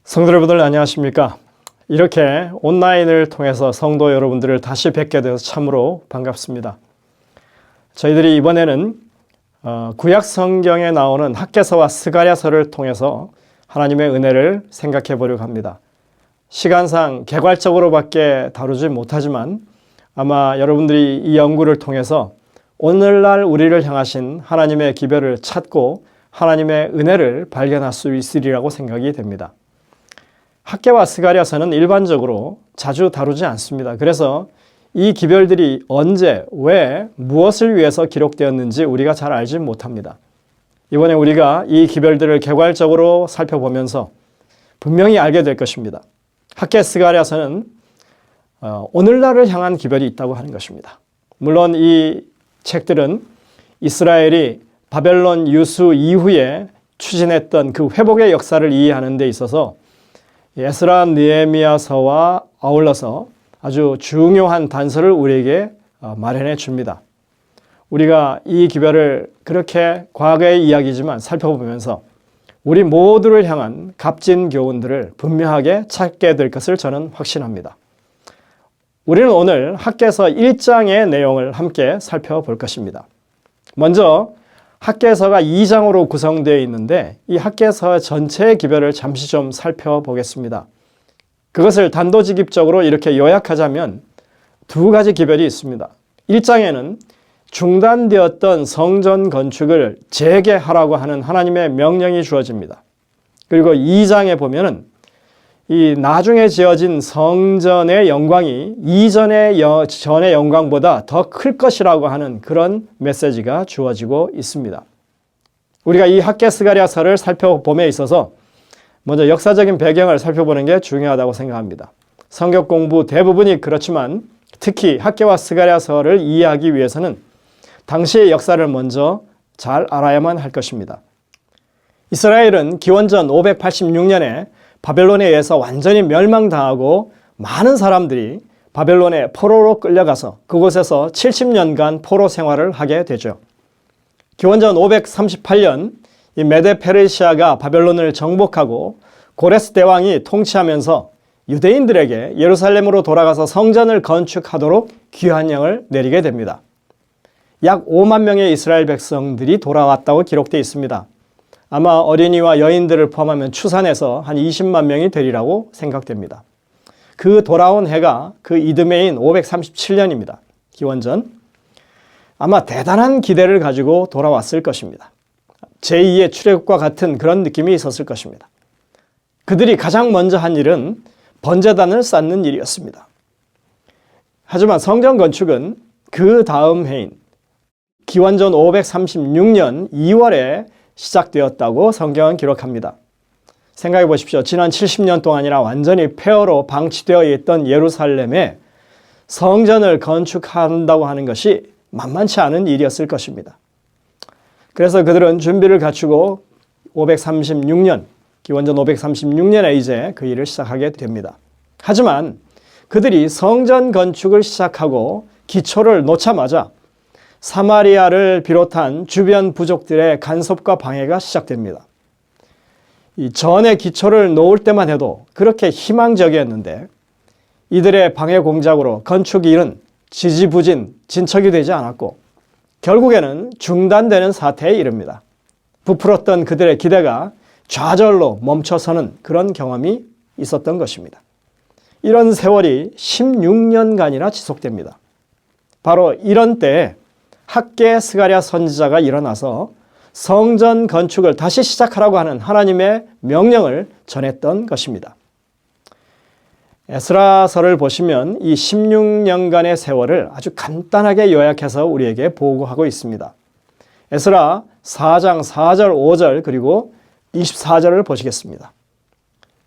성도 여러분들 안녕하십니까? 이렇게 온라인을 통해서 성도 여러분들을 다시 뵙게 되어서 참으로 반갑습니다. 저희들이 이번에는 구약 성경에 나오는 학개서와 스가랴서를 통해서 하나님의 은혜를 생각해 보려고 합니다. 시간상 개괄적으로밖에 다루지 못하지만 아마 여러분들이 이 연구를 통해서 오늘날 우리를 향하신 하나님의 기별을 찾고 하나님의 은혜를 발견할 수 있으리라고 생각이 됩니다. 학개와 스가랴서는 일반적으로 자주 다루지 않습니다. 그래서 이 기별들이 언제, 왜, 무엇을 위해서 기록되었는지 우리가 잘 알지 못합니다. 이번에 우리가 이 기별들을 개괄적으로 살펴보면서 분명히 알게 될 것입니다. 학개, 스가랴서는 오늘날을 향한 기별이 있다고 하는 것입니다. 물론 이 책들은 이스라엘이 바벨론 유수 이후에 추진했던 그 회복의 역사를 이해하는 데 있어서 에스라 느헤미야서와 아울러서 아주 중요한 단서를 우리에게 마련해 줍니다. 우리가 이 기별을 그렇게 과거의 이야기지만 살펴보면서 우리 모두를 향한 값진 교훈들을 분명하게 찾게 될 것을 저는 확신합니다. 우리는 오늘 학개서 1장의 내용을 함께 살펴볼 것입니다. 먼저 학개서가 2장으로 구성되어 있는데 이 학개서 전체의 기별을 잠시 좀 살펴보겠습니다. 그것을 단도직입적으로 이렇게 요약하자면 두 가지 기별이 있습니다. 1장에는 중단되었던 성전 건축을 재개하라고 하는 하나님의 명령이 주어집니다. 그리고 2장에 보면은 이 나중에 지어진 성전의 영광이 이전의 전의 영광보다 더 클 것이라고 하는 그런 메시지가 주어지고 있습니다. 우리가 이 학개 스가랴서를 살펴봄에 있어서 먼저 역사적인 배경을 살펴보는 게 중요하다고 생각합니다. 성경 공부 대부분이 그렇지만 특히 학개와 스가랴서를 이해하기 위해서는 당시의 역사를 먼저 잘 알아야만 할 것입니다. 이스라엘은 기원전 586년에 바벨론에 의해서 완전히 멸망당하고 많은 사람들이 바벨론의 포로로 끌려가서 그곳에서 70년간 포로 생활을 하게 되죠. 기원전 538년 이 메데 페르시아가 바벨론을 정복하고 고레스 대왕이 통치하면서 유대인들에게 예루살렘으로 돌아가서 성전을 건축하도록 귀환령을 내리게 됩니다. 약 5만 명의 이스라엘 백성들이 돌아왔다고 기록되어 있습니다. 아마 어린이와 여인들을 포함하면 추산해서 한 20만 명이 되리라고 생각됩니다. 그 돌아온 해가 그 이듬해인 537년입니다. 기원전. 아마 대단한 기대를 가지고 돌아왔을 것입니다. 제2의 출애굽과 같은 그런 느낌이 있었을 것입니다. 그들이 가장 먼저 한 일은 번제단을 쌓는 일이었습니다. 하지만 성전 건축은 그 다음 해인 기원전 536년 2월에 시작되었다고 성경은 기록합니다. 생각해 보십시오. 지난 70년 동안이나 완전히 폐허로 방치되어 있던 예루살렘에 성전을 건축한다고 하는 것이 만만치 않은 일이었을 것입니다. 그래서 그들은 준비를 갖추고 536년, 기원전 536년에 이제 그 일을 시작하게 됩니다. 하지만 그들이 성전 건축을 시작하고 기초를 놓자마자 사마리아를 비롯한 주변 부족들의 간섭과 방해가 시작됩니다. 이 전의 기초를 놓을 때만 해도 그렇게 희망적이었는데 이들의 방해 공작으로 건축 일은 지지부진, 진척이 되지 않았고 결국에는 중단되는 사태에 이릅니다. 부풀었던 그들의 기대가 좌절로 멈춰서는 그런 경험이 있었던 것입니다. 이런 세월이 16년간이나 지속됩니다. 바로 이런 때에 학개 스가랴 선지자가 일어나서 성전 건축을 다시 시작하라고 하는 하나님의 명령을 전했던 것입니다. 에스라서를 보시면 이 16년간의 세월을 아주 간단하게 요약해서 우리에게 보고하고 있습니다. 에스라 4장 4절, 5절 그리고 24절을 보시겠습니다.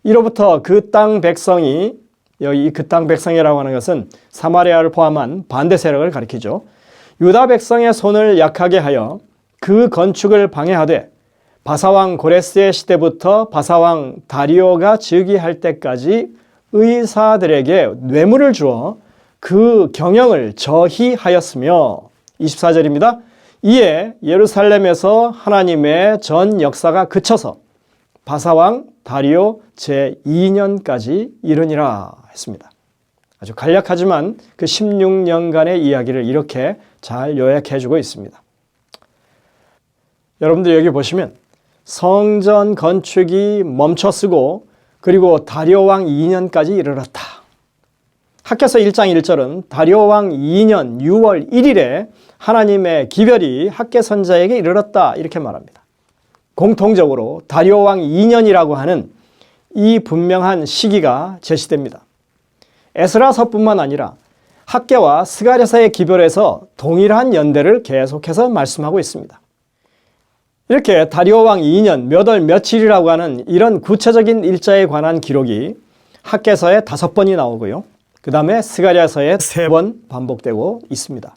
이로부터 그 땅 백성이, 여기 그 땅 백성이라고 하는 것은 사마리아를 포함한 반대 세력을 가리키죠. 유다 백성의 손을 약하게 하여 그 건축을 방해하되 바사왕 고레스의 시대부터 바사왕 다리오가 즉위할 때까지 의사들에게 뇌물을 주어 그 경영을 저희하였으며 24절입니다. 이에 예루살렘에서 하나님의 전 역사가 그쳐서 바사왕 다리오 제2년까지 이르니라 했습니다. 아주 간략하지만 그 16년간의 이야기를 이렇게 잘 요약해 주고 있습니다. 여러분들 여기 보시면 성전 건축이 멈춰서고 그리고 다리오 왕 2년까지 이르렀다. 학개서 1장 1절은 다리오 왕 2년 6월 1일에 하나님의 기별이 학개 선자에게 이르렀다 이렇게 말합니다. 공통적으로 다리오 왕 2년이라고 하는 이 분명한 시기가 제시됩니다. 에스라서뿐만 아니라 학개와 스가랴서의 기별에서 동일한 연대를 계속해서 말씀하고 있습니다. 이렇게 다리오 왕 2년 몇 월 며칠이라고 하는 이런 구체적인 일자에 관한 기록이 학개서에 5번이 나오고요. 그 다음에 스가랴서에 3번 반복되고 있습니다.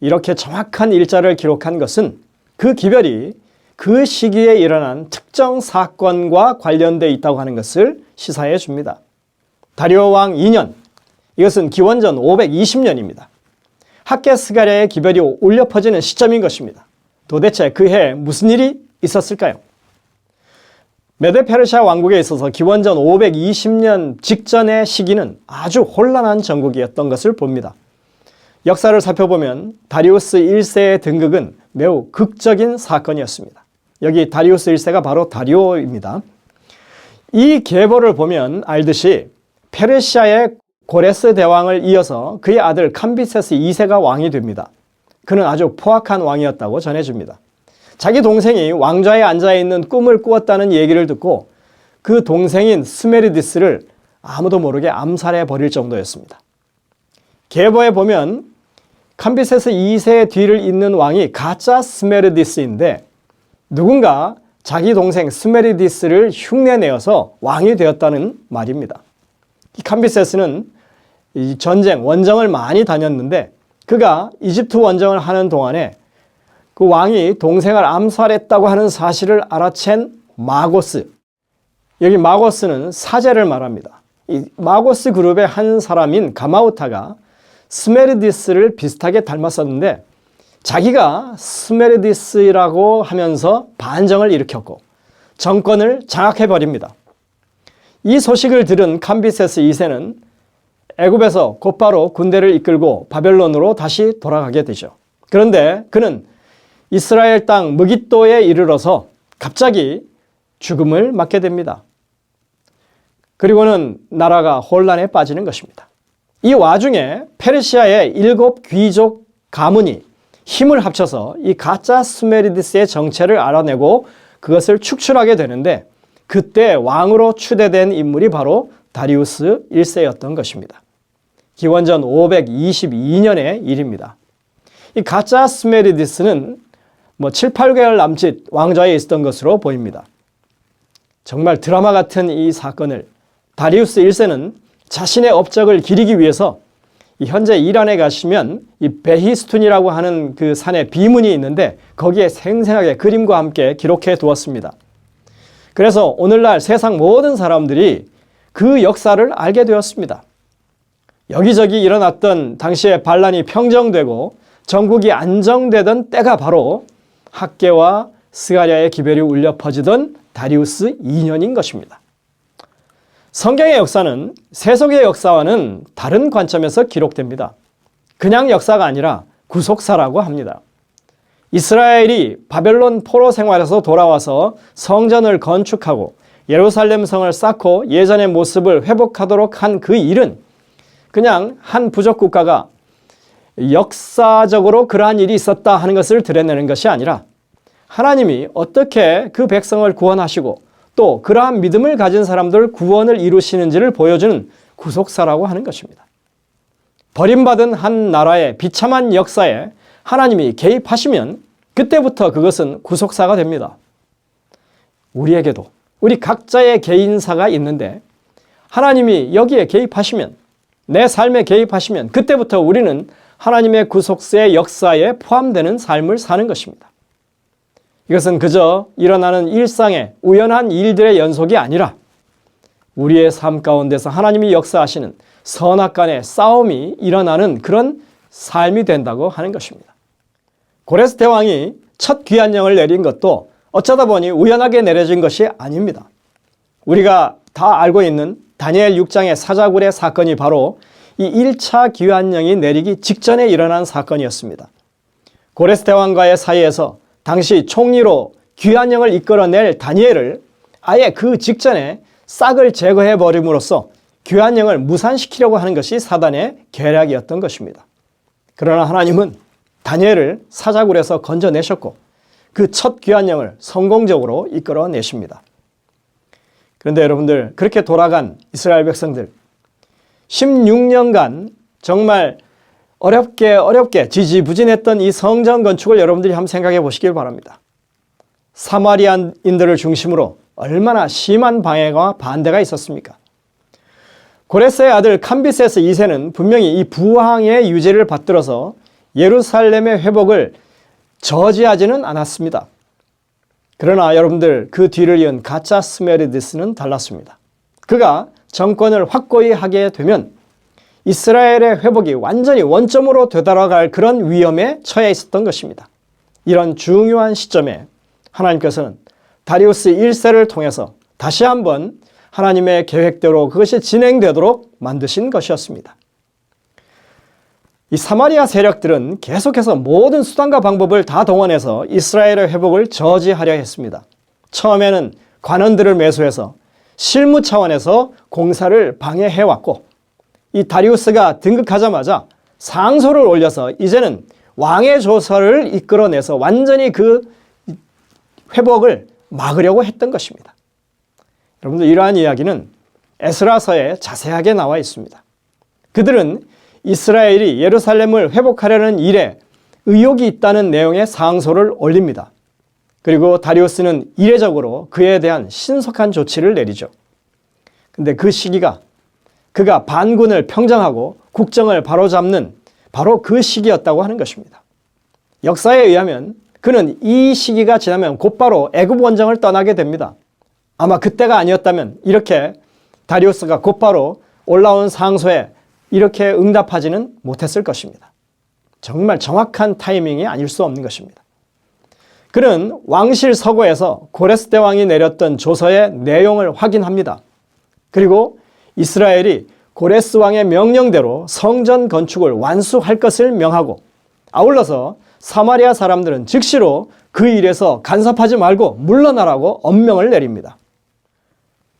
이렇게 정확한 일자를 기록한 것은 그 기별이 그 시기에 일어난 특정 사건과 관련되어 있다고 하는 것을 시사해 줍니다. 다리오 왕 2년, 이것은 기원전 520년입니다. 학개 스가랴의 기별이 울려 퍼지는 시점인 것입니다. 도대체 그 해에 무슨 일이 있었을까요? 메데 페르시아 왕국에 있어서 기원전 520년 직전의 시기는 아주 혼란한 전국이었던 것을 봅니다. 역사를 살펴보면 다리우스 1세의 등극은 매우 극적인 사건이었습니다. 여기 다리우스 1세가 바로 다리오입니다. 이 계보를 보면 알듯이 페르시아의 고레스 대왕을 이어서 그의 아들 캄비세스 2세가 왕이 됩니다. 그는 아주 포악한 왕이었다고 전해집니다. 자기 동생이 왕좌에 앉아있는 꿈을 꾸었다는 얘기를 듣고 그 동생인 스메르디스를 아무도 모르게 암살해 버릴 정도였습니다. 계보에 보면 캄비세스 2세의 뒤를 잇는 왕이 가짜 스메르디스인데 누군가 자기 동생 스메르디스를 흉내내어서 왕이 되었다는 말입니다. 이 캄비세스는 이 전쟁, 원정을 많이 다녔는데 그가 이집트 원정을 하는 동안에 그 왕이 동생을 암살했다고 하는 사실을 알아챈 마고스, 여기 마고스는 사제를 말합니다. 이 마고스 그룹의 한 사람인 가마우타가 스메르디스를 비슷하게 닮았었는데 자기가 스메르디스라고 하면서 반정을 일으켰고 정권을 장악해버립니다. 이 소식을 들은 캄비세스 2세는 애굽에서 곧바로 군대를 이끌고 바벨론으로 다시 돌아가게 되죠. 그런데 그는 이스라엘 땅 무깃도에 이르러서 갑자기 죽음을 맞게 됩니다. 그리고는 나라가 혼란에 빠지는 것입니다. 이 와중에 페르시아의 7 귀족 가문이 힘을 합쳐서 이 가짜 스메르디스의 정체를 알아내고 그것을 축출하게 되는데 그때 왕으로 추대된 인물이 바로 다리우스 1세였던 것입니다. 기원전 522년의 일입니다. 이 가짜 스메르디스는 7, 8개월 남짓 왕좌에 있었던 것으로 보입니다. 정말 드라마 같은 이 사건을 다리우스 1세는 자신의 업적을 기리기 위해서 현재 이란에 가시면 이 베히스툰이라고 하는 그 산에 비문이 있는데 거기에 생생하게 그림과 함께 기록해 두었습니다. 그래서 오늘날 세상 모든 사람들이 그 역사를 알게 되었습니다. 여기저기 일어났던 당시의 반란이 평정되고 전국이 안정되던 때가 바로 학개와 스가랴의 기별이 울려 퍼지던 다리우스 2년인 것입니다. 성경의 역사는 세속의 역사와는 다른 관점에서 기록됩니다. 그냥 역사가 아니라 구속사라고 합니다. 이스라엘이 바벨론 포로 생활에서 돌아와서 성전을 건축하고 예루살렘 성을 쌓고 예전의 모습을 회복하도록 한 그 일은 그냥 한 부족 국가가 역사적으로 그러한 일이 있었다 하는 것을 드러내는 것이 아니라 하나님이 어떻게 그 백성을 구원하시고 또 그러한 믿음을 가진 사람들 구원을 이루시는지를 보여주는 구속사라고 하는 것입니다. 버림받은 한 나라의 비참한 역사에 하나님이 개입하시면 그때부터 그것은 구속사가 됩니다. 우리에게도 우리 각자의 개인사가 있는데 하나님이 여기에 개입하시면 내 삶에 개입하시면 그때부터 우리는 하나님의 구속사의 역사에 포함되는 삶을 사는 것입니다. 이것은 그저 일어나는 일상의 우연한 일들의 연속이 아니라 우리의 삶 가운데서 하나님이 역사하시는 선악간의 싸움이 일어나는 그런 삶이 된다고 하는 것입니다. 고레스 대왕이 첫 귀환령을 내린 것도 어쩌다 보니 우연하게 내려진 것이 아닙니다. 우리가 다 알고 있는 다니엘 6장의 사자굴의 사건이 바로 이 1차 귀환령이 내리기 직전에 일어난 사건이었습니다. 고레스 대왕과의 사이에서 당시 총리로 귀환령을 이끌어낼 다니엘을 아예 그 직전에 싹을 제거해 버림으로써 귀환령을 무산시키려고 하는 것이 사단의 계략이었던 것입니다. 그러나 하나님은 다니엘을 사자굴에서 건져내셨고 그 첫 귀환령을 성공적으로 이끌어내십니다. 그런데 여러분들, 그렇게 돌아간 이스라엘 백성들 16년간 정말 어렵게 지지부진했던 이 성전 건축을 여러분들이 한번 생각해 보시길 바랍니다. 사마리아인들을 중심으로 얼마나 심한 방해와 반대가 있었습니까? 고레스의 아들 캄비세스 2세는 분명히 이 부왕의 유지를 받들어서 예루살렘의 회복을 저지하지는 않았습니다. 그러나 여러분들, 그 뒤를 이은 가짜 스메르디스는 달랐습니다. 그가 정권을 확고히 하게 되면 이스라엘의 회복이 완전히 원점으로 되돌아갈 그런 위험에 처해 있었던 것입니다. 이런 중요한 시점에 하나님께서는 다리우스 1세를 통해서 다시 한번 하나님의 계획대로 그것이 진행되도록 만드신 것이었습니다. 이 사마리아 세력들은 계속해서 모든 수단과 방법을 다 동원해서 이스라엘의 회복을 저지하려 했습니다. 처음에는 관원들을 매수해서 실무 차원에서 공사를 방해해왔고, 이 다리우스가 등극하자마자 상소를 올려서 이제는 왕의 조서를 이끌어내서 완전히 그 회복을 막으려고 했던 것입니다. 여러분들, 이러한 이야기는 에스라서에 자세하게 나와 있습니다. 그들은 이스라엘이 예루살렘을 회복하려는 일에 의욕이 있다는 내용의 상소를 올립니다. 그리고 다리우스는 이례적으로 그에 대한 신속한 조치를 내리죠. 근데 그 시기가 그가 반군을 평정하고 국정을 바로잡는 바로 그 시기였다고 하는 것입니다. 역사에 의하면 그는 이 시기가 지나면 곧바로 애굽 원정을 떠나게 됩니다. 아마 그때가 아니었다면 이렇게 다리우스가 곧바로 올라온 상소에 이렇게 응답하지는 못했을 것입니다. 정말 정확한 타이밍이 아닐 수 없는 것입니다. 그는 왕실 서고에서 고레스 대왕이 내렸던 조서의 내용을 확인합니다. 그리고 이스라엘이 고레스 왕의 명령대로 성전 건축을 완수할 것을 명하고, 아울러서 사마리아 사람들은 즉시로 그 일에서 간섭하지 말고 물러나라고 엄명을 내립니다.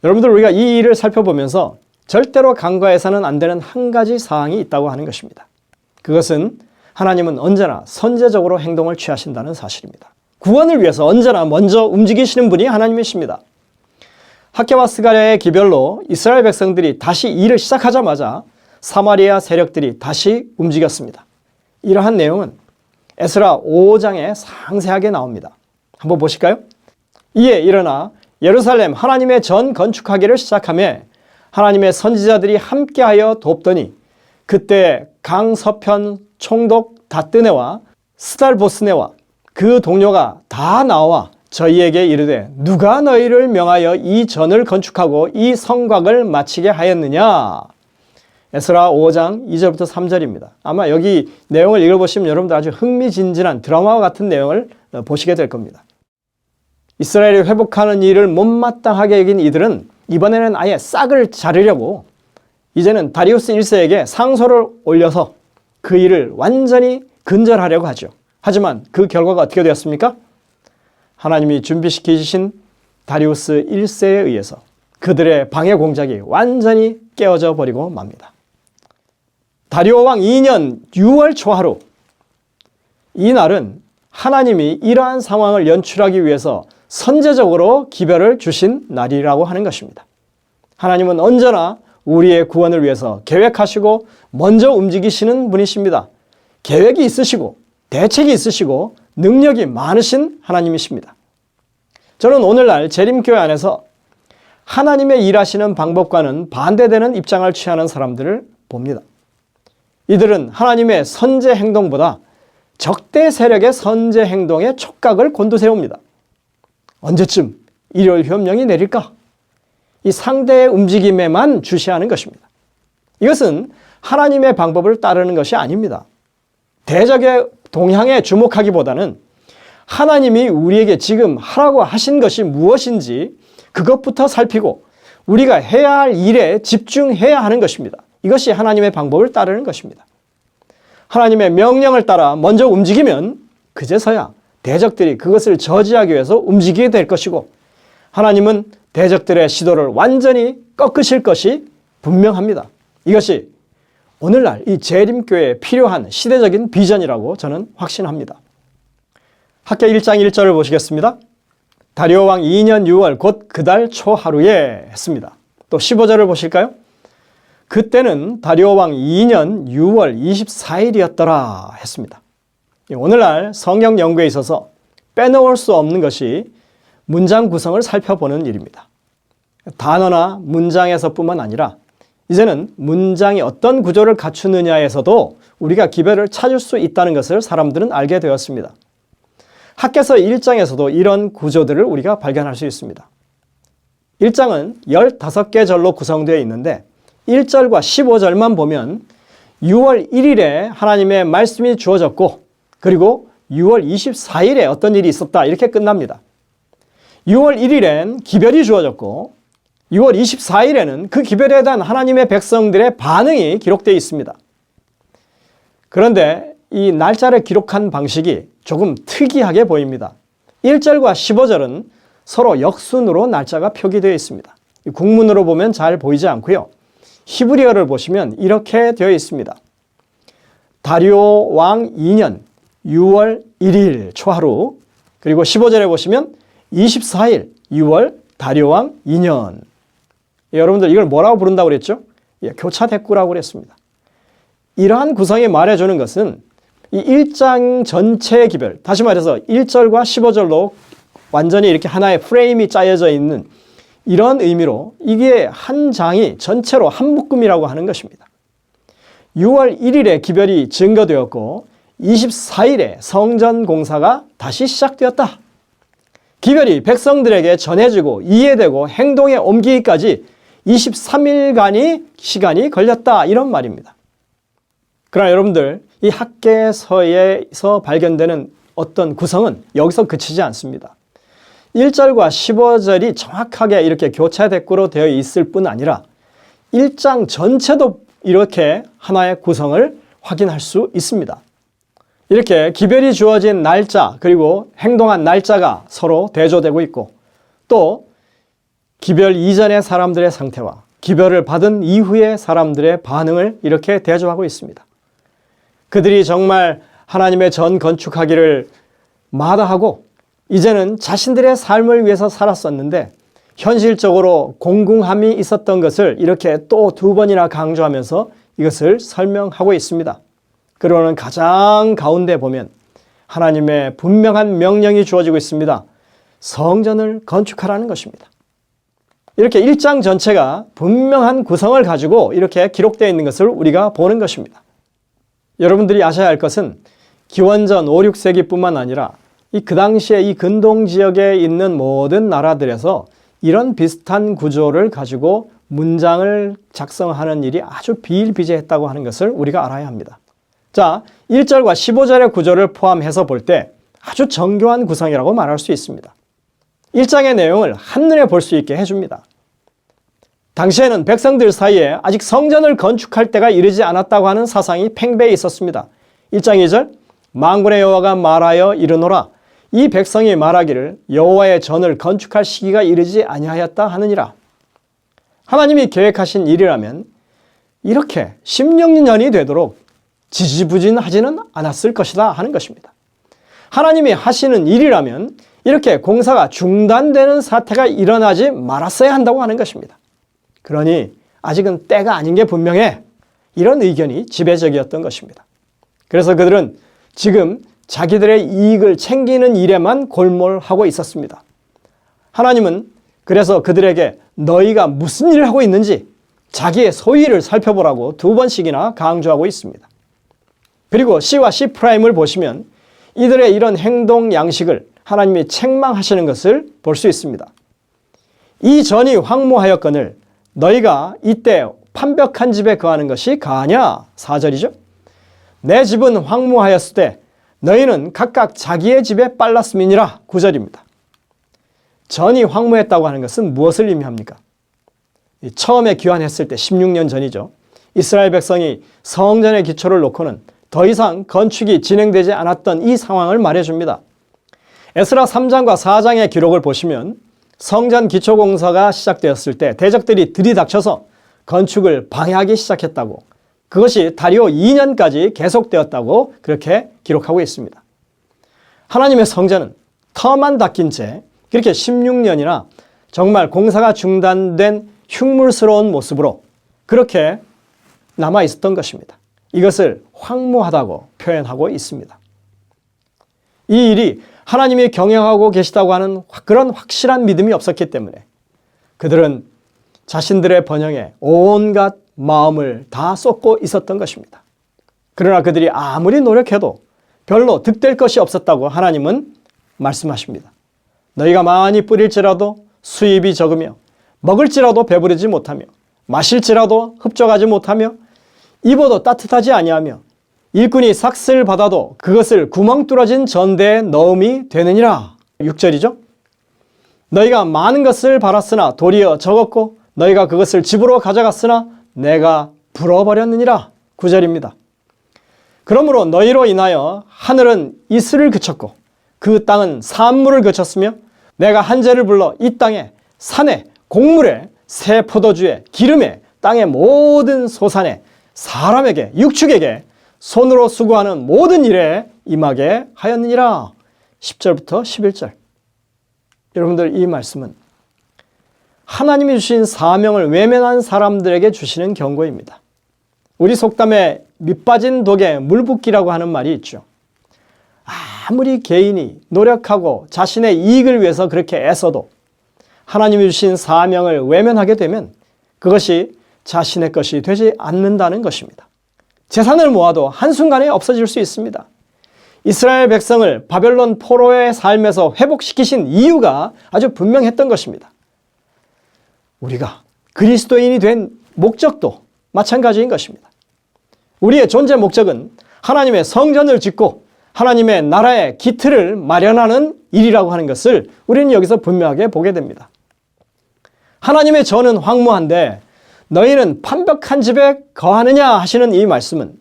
여러분들, 우리가 이 일을 살펴보면서 절대로 간과해서는 안 되는 한 가지 사항이 있다고 하는 것입니다. 그것은 하나님은 언제나 선제적으로 행동을 취하신다는 사실입니다. 구원을 위해서 언제나 먼저 움직이시는 분이 하나님이십니다. 학개와 스가랴의 기별로 이스라엘 백성들이 다시 일을 시작하자마자 사마리아 세력들이 다시 움직였습니다. 이러한 내용은 에스라 5장에 상세하게 나옵니다. 한번 보실까요? 이에 일어나 예루살렘 하나님의 전 건축하기를 시작하며 하나님의 선지자들이 함께하여 돕더니 그때 강서편 총독 다뜨네와 스달보스네와 그 동료가 다 나와 저희에게 이르되 누가 너희를 명하여 이 전을 건축하고 이 성곽을 마치게 하였느냐. 에스라 5장 2절부터 3절입니다. 아마 여기 내용을 읽어보시면 여러분들 아주 흥미진진한 드라마와 같은 내용을 보시게 될 겁니다. 이스라엘이 회복하는 일을 못마땅하게 여긴 이들은 이번에는 아예 싹을 자르려고 이제는 다리우스 1세에게 상소를 올려서 그 일을 완전히 근절하려고 하죠. 하지만 그 결과가 어떻게 되었습니까? 하나님이 준비시키신 다리우스 1세에 의해서 그들의 방해 공작이 완전히 깨어져 버리고 맙니다. 다리오 왕 2년 6월 초하루, 이 날은 하나님이 이러한 상황을 연출하기 위해서 선제적으로 기별을 주신 날이라고 하는 것입니다. 하나님은 언제나 우리의 구원을 위해서 계획하시고 먼저 움직이시는 분이십니다. 계획이 있으시고 대책이 있으시고 능력이 많으신 하나님이십니다. 저는 오늘날 재림교회 안에서 하나님의 일하시는 방법과는 반대되는 입장을 취하는 사람들을 봅니다. 이들은 하나님의 선제 행동보다 적대 세력의 선제 행동에 촉각을 곤두세웁니다. 언제쯤 일요일 협령이 내릴까? 이 상대의 움직임에만 주시하는 것입니다. 이것은 하나님의 방법을 따르는 것이 아닙니다. 대적의 동향에 주목하기보다는 하나님이 우리에게 지금 하라고 하신 것이 무엇인지 그것부터 살피고 우리가 해야 할 일에 집중해야 하는 것입니다. 이것이 하나님의 방법을 따르는 것입니다. 하나님의 명령을 따라 먼저 움직이면 그제서야 대적들이 그것을 저지하기 위해서 움직이게 될 것이고 하나님은 대적들의 시도를 완전히 꺾으실 것이 분명합니다. 이것이 오늘날 이 재림교회에 필요한 시대적인 비전이라고 저는 확신합니다. 학개 1장 1절을 보시겠습니다. 다리오 왕 2년 6월 곧 그달 초하루에 했습니다. 또 15절을 보실까요? 그때는 다리오 왕 2년 6월 24일이었더라 했습니다. 오늘날 성경 연구에 있어서 빼놓을 수 없는 것이 문장 구성을 살펴보는 일입니다. 단어나 문장에서뿐만 아니라 이제는 문장이 어떤 구조를 갖추느냐에서도 우리가 기별을 찾을 수 있다는 것을 사람들은 알게 되었습니다. 학개서 1장에서도 이런 구조들을 우리가 발견할 수 있습니다. 1장은 15개 절로 구성되어 있는데 1절과 15절만 보면 6월 1일에 하나님의 말씀이 주어졌고 그리고 6월 24일에 어떤 일이 있었다 이렇게 끝납니다. 6월 1일엔 기별이 주어졌고 6월 24일에는 그 기별에 대한 하나님의 백성들의 반응이 기록되어 있습니다. 그런데 이 날짜를 기록한 방식이 조금 특이하게 보입니다. 1절과 15절은 서로 역순으로 날짜가 표기되어 있습니다. 국문으로 보면 잘 보이지 않고요. 히브리어를 보시면 이렇게 되어 있습니다. 다리오 왕 2년 6월 1일 초하루 그리고 15절에 보시면 24일 6월 다리오 왕 2년 여러분들 이걸 뭐라고 부른다고 그랬죠? 교차대꾸라고 그랬습니다. 이러한 구성이 말해주는 것은 이 1장 전체의 기별, 다시 말해서 1절과 15절로 완전히 이렇게 하나의 프레임이 짜여져 있는 이런 의미로 이게 한 장이 전체로 한 묶음이라고 하는 것입니다. 6월 1일에 기별이 증거되었고 24일에 성전 공사가 다시 시작되었다. 기별이 백성들에게 전해지고 이해되고 행동에 옮기기까지 23일간의 시간이 걸렸다. 이런 말입니다. 그러나 여러분들 이 학개서에서 발견되는 어떤 구성은 여기서 그치지 않습니다. 1절과 15절이 정확하게 이렇게 교차대꾸로 되어 있을 뿐 아니라 1장 전체도 이렇게 하나의 구성을 확인할 수 있습니다. 이렇게 기별이 주어진 날짜 그리고 행동한 날짜가 서로 대조되고 있고 또 기별 이전의 사람들의 상태와 기별을 받은 이후의 사람들의 반응을 이렇게 대조하고 있습니다. 그들이 정말 하나님의 전 건축하기를 마다하고 이제는 자신들의 삶을 위해서 살았었는데 현실적으로 공공함이 있었던 것을 이렇게 또 2번이나 강조하면서 이것을 설명하고 있습니다. 그러는 가장 가운데 보면 하나님의 분명한 명령이 주어지고 있습니다. 성전을 건축하라는 것입니다. 이렇게 1장 전체가 분명한 구성을 가지고 이렇게 기록되어 있는 것을 우리가 보는 것입니다. 여러분들이 아셔야 할 것은 기원전 5, 6세기뿐만 아니라 그 당시에 이 근동 지역에 있는 모든 나라들에서 이런 비슷한 구조를 가지고 문장을 작성하는 일이 아주 비일비재했다고 하는 것을 우리가 알아야 합니다. 자, 1절과 15절의 구조를 포함해서 볼 때 아주 정교한 구성이라고 말할 수 있습니다. 1장의 내용을 한눈에 볼 수 있게 해줍니다. 당시에는 백성들 사이에 아직 성전을 건축할 때가 이르지 않았다고 하는 사상이 팽배해 있었습니다. 1장 2절 만군의 여호와가 말하여 이르노라 이 백성이 말하기를 여호와의 전을 건축할 시기가 이르지 아니하였다 하느니라. 하나님이 계획하신 일이라면 이렇게 16년이 되도록 지지부진하지는 않았을 것이다 하는 것입니다. 하나님이 하시는 일이라면 이렇게 공사가 중단되는 사태가 일어나지 말았어야 한다고 하는 것입니다. 그러니 아직은 때가 아닌 게 분명해. 이런 의견이 지배적이었던 것입니다. 그래서 그들은 지금 자기들의 이익을 챙기는 일에만 골몰하고 있었습니다. 하나님은 그래서 그들에게 너희가 무슨 일을 하고 있는지 자기의 소위를 살펴보라고 2번씩이나 강조하고 있습니다. 그리고 C와 C'을 보시면 이들의 이런 행동 양식을 하나님이 책망하시는 것을 볼 수 있습니다. 이 전이 황무하였거늘 너희가 이때 판벽한 집에 거하는 것이 가하냐? 4절이죠. 내 집은 황무하였을 때 너희는 각각 자기의 집에 빨랐음이니라. 9절입니다. 전이 황무했다고 하는 것은 무엇을 의미합니까? 처음에 귀환했을 때 16년 전이죠. 이스라엘 백성이 성전의 기초를 놓고는 더 이상 건축이 진행되지 않았던 이 상황을 말해줍니다. 에스라 3장과 4장의 기록을 보시면 성전 기초 공사가 시작되었을 때 대적들이 들이닥쳐서 건축을 방해하기 시작했다고, 그것이 다리오 2년까지 계속되었다고 그렇게 기록하고 있습니다. 하나님의 성전은 터만 닦인 채 그렇게 16년이나 정말 공사가 중단된 흉물스러운 모습으로 그렇게 남아 있었던 것입니다. 이것을 황무하다고 표현하고 있습니다. 이 일이 하나님이 경영하고 계시다고 하는 그런 확실한 믿음이 없었기 때문에 그들은 자신들의 번영에 온갖 마음을 다 쏟고 있었던 것입니다. 그러나 그들이 아무리 노력해도 별로 득될 것이 없었다고 하나님은 말씀하십니다. 너희가 많이 뿌릴지라도 수입이 적으며 먹을지라도 배부르지 못하며 마실지라도 흡족하지 못하며 입어도 따뜻하지 아니하며 일꾼이 삭슬 받아도 그것을 구멍 뚫어진 전대에 넣음이 되느니라. 6절이죠. 너희가 많은 것을 바랐으나 도리어 적었고 너희가 그것을 집으로 가져갔으나 내가 불어버렸느니라. 9절입니다. 그러므로 너희로 인하여 하늘은 이슬을 그쳤고 그 땅은 산물을 그쳤으며 내가 한재를 불러 이 땅에 산에 곡물에 새 포도주에 기름에 땅의 모든 소산에 사람에게 육축에게 손으로 수고하는 모든 일에 임하게 하였느니라. 10절부터 11절. 여러분들, 이 말씀은 하나님이 주신 사명을 외면한 사람들에게 주시는 경고입니다. 우리 속담에 밑빠진 독에 물 붓기라고 하는 말이 있죠. 아무리 개인이 노력하고 자신의 이익을 위해서 그렇게 애써도 하나님이 주신 사명을 외면하게 되면 그것이 자신의 것이 되지 않는다는 것입니다. 재산을 모아도 한순간에 없어질 수 있습니다. 이스라엘 백성을 바벨론 포로의 삶에서 회복시키신 이유가 아주 분명했던 것입니다. 우리가 그리스도인이 된 목적도 마찬가지인 것입니다. 우리의 존재 목적은 하나님의 성전을 짓고 하나님의 나라의 기틀을 마련하는 일이라고 하는 것을 우리는 여기서 분명하게 보게 됩니다. 하나님의 전은 황무한데 너희는 판벽한 집에 거하느냐 하시는 이 말씀은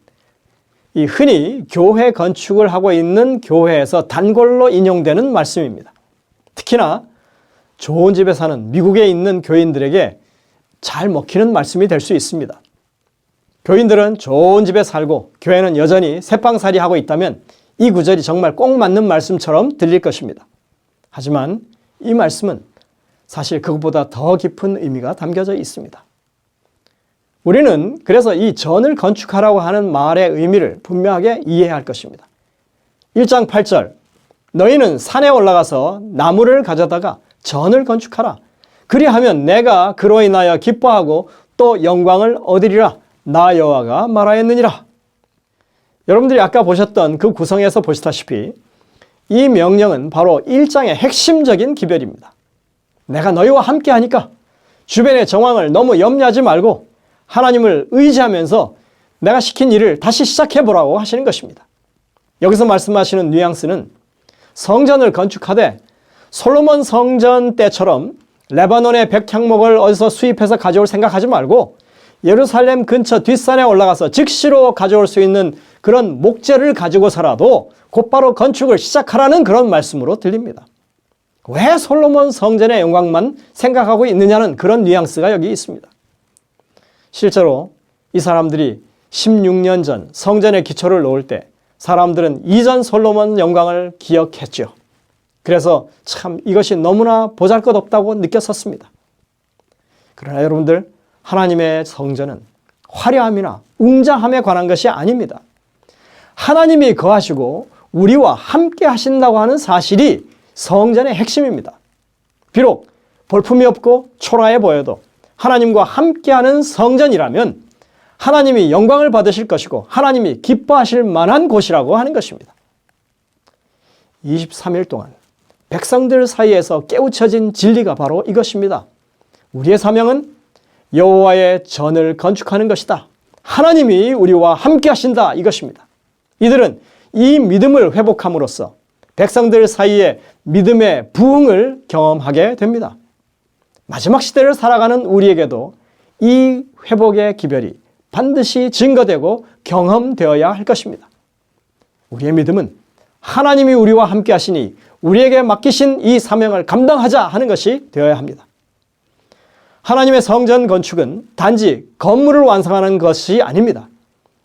이 흔히 교회 건축을 하고 있는 교회에서 단골로 인용되는 말씀입니다. 특히나 좋은 집에 사는 미국에 있는 교인들에게 잘 먹히는 말씀이 될 수 있습니다. 교인들은 좋은 집에 살고 교회는 여전히 새빵살이 하고 있다면 이 구절이 정말 꼭 맞는 말씀처럼 들릴 것입니다. 하지만 이 말씀은 사실 그것보다 더 깊은 의미가 담겨져 있습니다. 우리는 그래서 이 전을 건축하라고 하는 말의 의미를 분명하게 이해해야 할 것입니다. 1장 8절, 너희는 산에 올라가서 나무를 가져다가 전을 건축하라. 그리하면 내가 그로 인하여 기뻐하고 또 영광을 얻으리라. 나 여호와가 말하였느니라. 여러분들이 아까 보셨던 그 구성에서 보시다시피 이 명령은 바로 1장의 핵심적인 기별입니다. 내가 너희와 함께 하니까 주변의 정황을 너무 염려하지 말고 하나님을 의지하면서 내가 시킨 일을 다시 시작해보라고 하시는 것입니다. 여기서 말씀하시는 뉘앙스는 성전을 건축하되 솔로몬 성전 때처럼 레바논의 백향목을 어디서 수입해서 가져올 생각하지 말고 예루살렘 근처 뒷산에 올라가서 즉시로 가져올 수 있는 그런 목재를 가지고서라도 곧바로 건축을 시작하라는 그런 말씀으로 들립니다. 왜 솔로몬 성전의 영광만 생각하고 있느냐는 그런 뉘앙스가 여기 있습니다. 실제로 이 사람들이 16년 전 성전의 기초를 놓을 때 사람들은 이전 솔로몬 영광을 기억했죠. 그래서 참 이것이 너무나 보잘것없다고 느꼈었습니다. 그러나 여러분들, 하나님의 성전은 화려함이나 웅장함에 관한 것이 아닙니다. 하나님이 거하시고 우리와 함께 하신다고 하는 사실이 성전의 핵심입니다. 비록 볼품이 없고 초라해 보여도 하나님과 함께하는 성전이라면 하나님이 영광을 받으실 것이고 하나님이 기뻐하실 만한 곳이라고 하는 것입니다. 23일 동안 백성들 사이에서 깨우쳐진 진리가 바로 이것입니다. 우리의 사명은 여호와의 전을 건축하는 것이다. 하나님이 우리와 함께 하신다, 이것입니다. 이들은 이 믿음을 회복함으로써 백성들 사이에 믿음의 부흥을 경험하게 됩니다. 마지막 시대를 살아가는 우리에게도 이 회복의 기별이 반드시 증거되고 경험되어야 할 것입니다. 우리의 믿음은 하나님이 우리와 함께 하시니 우리에게 맡기신 이 사명을 감당하자 하는 것이 되어야 합니다. 하나님의 성전 건축은 단지 건물을 완성하는 것이 아닙니다.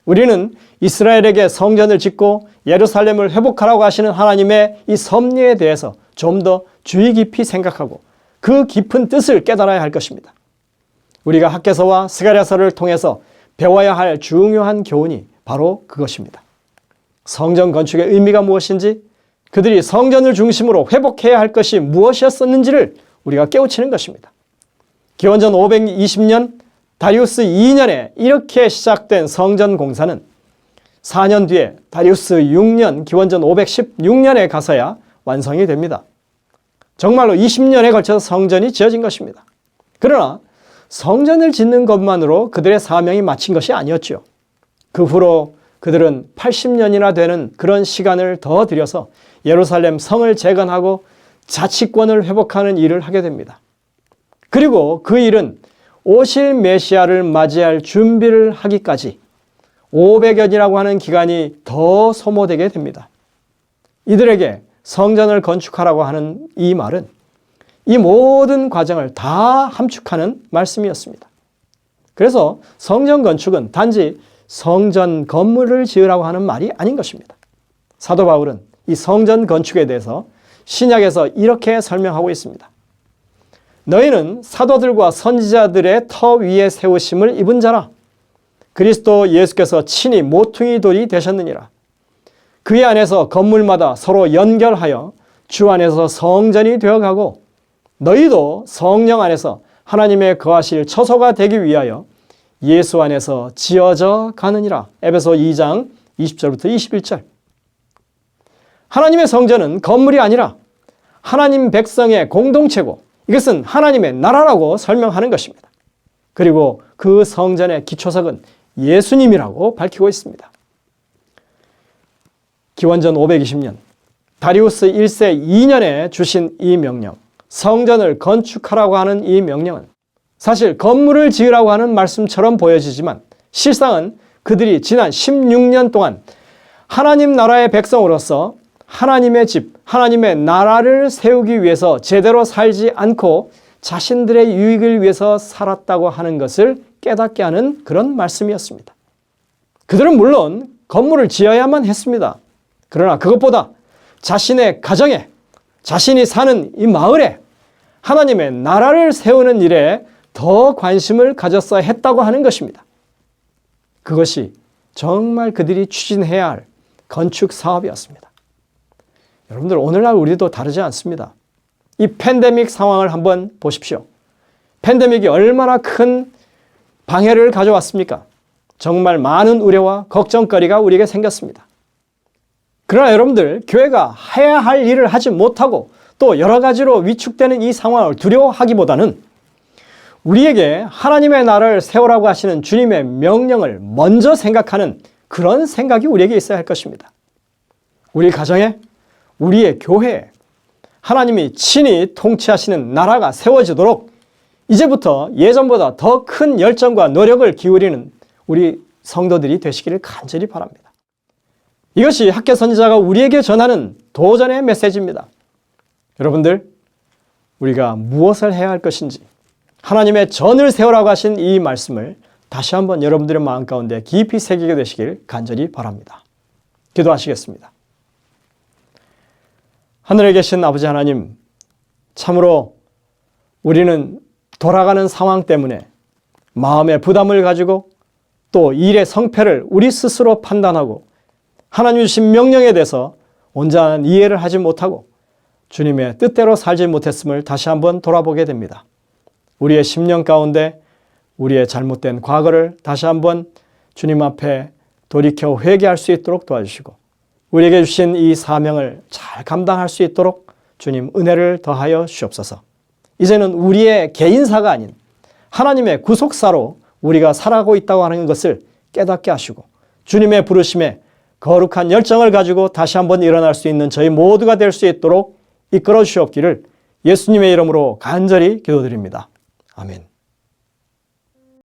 우리는 이스라엘에게 성전을 짓고 예루살렘을 회복하라고 하시는 하나님의 이 섭리에 대해서 좀 더 주의 깊이 생각하고 그 깊은 뜻을 깨달아야 할 것입니다. 우리가 학개서와 스가랴서를 통해서 배워야 할 중요한 교훈이 바로 그것입니다. 성전 건축의 의미가 무엇인지, 그들이 성전을 중심으로 회복해야 할 것이 무엇이었었는지를 우리가 깨우치는 것입니다. 기원전 520년 다리우스 2년에 이렇게 시작된 성전 공사는 4년 뒤에 다리우스 6년 기원전 516년에 가서야 완성이 됩니다. 정말로 20년에 걸쳐서 성전이 지어진 것입니다. 그러나 성전을 짓는 것만으로 그들의 사명이 마친 것이 아니었죠. 그 후로 그들은 80년이나 되는 그런 시간을 더 들여서 예루살렘 성을 재건하고 자치권을 회복하는 일을 하게 됩니다. 그리고 그 일은 오실 메시아를 맞이할 준비를 하기까지 500년이라고 하는 기간이 더 소모되게 됩니다. 이들에게 성전을 건축하라고 하는 이 말은 이 모든 과정을 다 함축하는 말씀이었습니다. 그래서 성전 건축은 단지 성전 건물을 지으라고 하는 말이 아닌 것입니다. 사도 바울은 이 성전 건축에 대해서 신약에서 이렇게 설명하고 있습니다. 너희는 사도들과 선지자들의 터 위에 세우심을 입은 자라. 그리스도 예수께서 친히 모퉁이 돌이 되셨느니라. 그의 안에서 건물마다 서로 연결하여 주 안에서 성전이 되어가고 너희도 성령 안에서 하나님의 거하실 처소가 되기 위하여 예수 안에서 지어져 가느니라. 에베소 2장 20절부터 21절. 하나님의 성전은 건물이 아니라 하나님 백성의 공동체고 이것은 하나님의 나라라고 설명하는 것입니다. 그리고 그 성전의 기초석은 예수님이라고 밝히고 있습니다. 기원전 520년 다리우스 1세 2년에 주신 이 명령, 성전을 건축하라고 하는 이 명령은 사실 건물을 지으라고 하는 말씀처럼 보여지지만 실상은 그들이 지난 16년 동안 하나님 나라의 백성으로서 하나님의 집, 하나님의 나라를 세우기 위해서 제대로 살지 않고 자신들의 유익을 위해서 살았다고 하는 것을 깨닫게 하는 그런 말씀이었습니다. 그들은 물론 건물을 지어야만 했습니다. 그러나 그것보다 자신의 가정에, 자신이 사는 이 마을에 하나님의 나라를 세우는 일에 더 관심을 가졌어야 했다고 하는 것입니다. 그것이 정말 그들이 추진해야 할 건축 사업이었습니다. 여러분들, 오늘날 우리도 다르지 않습니다. 이 팬데믹 상황을 한번 보십시오. 팬데믹이 얼마나 큰 방해를 가져왔습니까? 정말 많은 우려와 걱정거리가 우리에게 생겼습니다. 그러나 여러분들, 교회가 해야 할 일을 하지 못하고 또 여러 가지로 위축되는 이 상황을 두려워하기보다는 우리에게 하나님의 나라를 세우라고 하시는 주님의 명령을 먼저 생각하는 그런 생각이 우리에게 있어야 할 것입니다. 우리 가정에, 우리의 교회에 하나님이 친히 통치하시는 나라가 세워지도록 이제부터 예전보다 더 큰 열정과 노력을 기울이는 우리 성도들이 되시기를 간절히 바랍니다. 이것이 학개 선지자가 우리에게 전하는 도전의 메시지입니다. 여러분들, 우리가 무엇을 해야 할 것인지 하나님의 전을 세우라고 하신 이 말씀을 다시 한번 여러분들의 마음 가운데 깊이 새기게 되시길 간절히 바랍니다. 기도하시겠습니다. 하늘에 계신 아버지 하나님, 참으로 우리는 돌아가는 상황 때문에 마음의 부담을 가지고 또 일의 성패를 우리 스스로 판단하고 하나님 주신 명령에 대해서 온전한 이해를 하지 못하고 주님의 뜻대로 살지 못했음을 다시 한번 돌아보게 됩니다. 우리의 심령 가운데 우리의 잘못된 과거를 다시 한번 주님 앞에 돌이켜 회개할 수 있도록 도와주시고 우리에게 주신 이 사명을 잘 감당할 수 있도록 주님 은혜를 더하여 주옵소서. 이제는 우리의 개인사가 아닌 하나님의 구속사로 우리가 살아가고 있다고 하는 것을 깨닫게 하시고 주님의 부르심에 거룩한 열정을 가지고 다시 한번 일어날 수 있는 저희 모두가 될 수 있도록 이끌어 주시옵기를 예수님의 이름으로 간절히 기도드립니다. 아멘.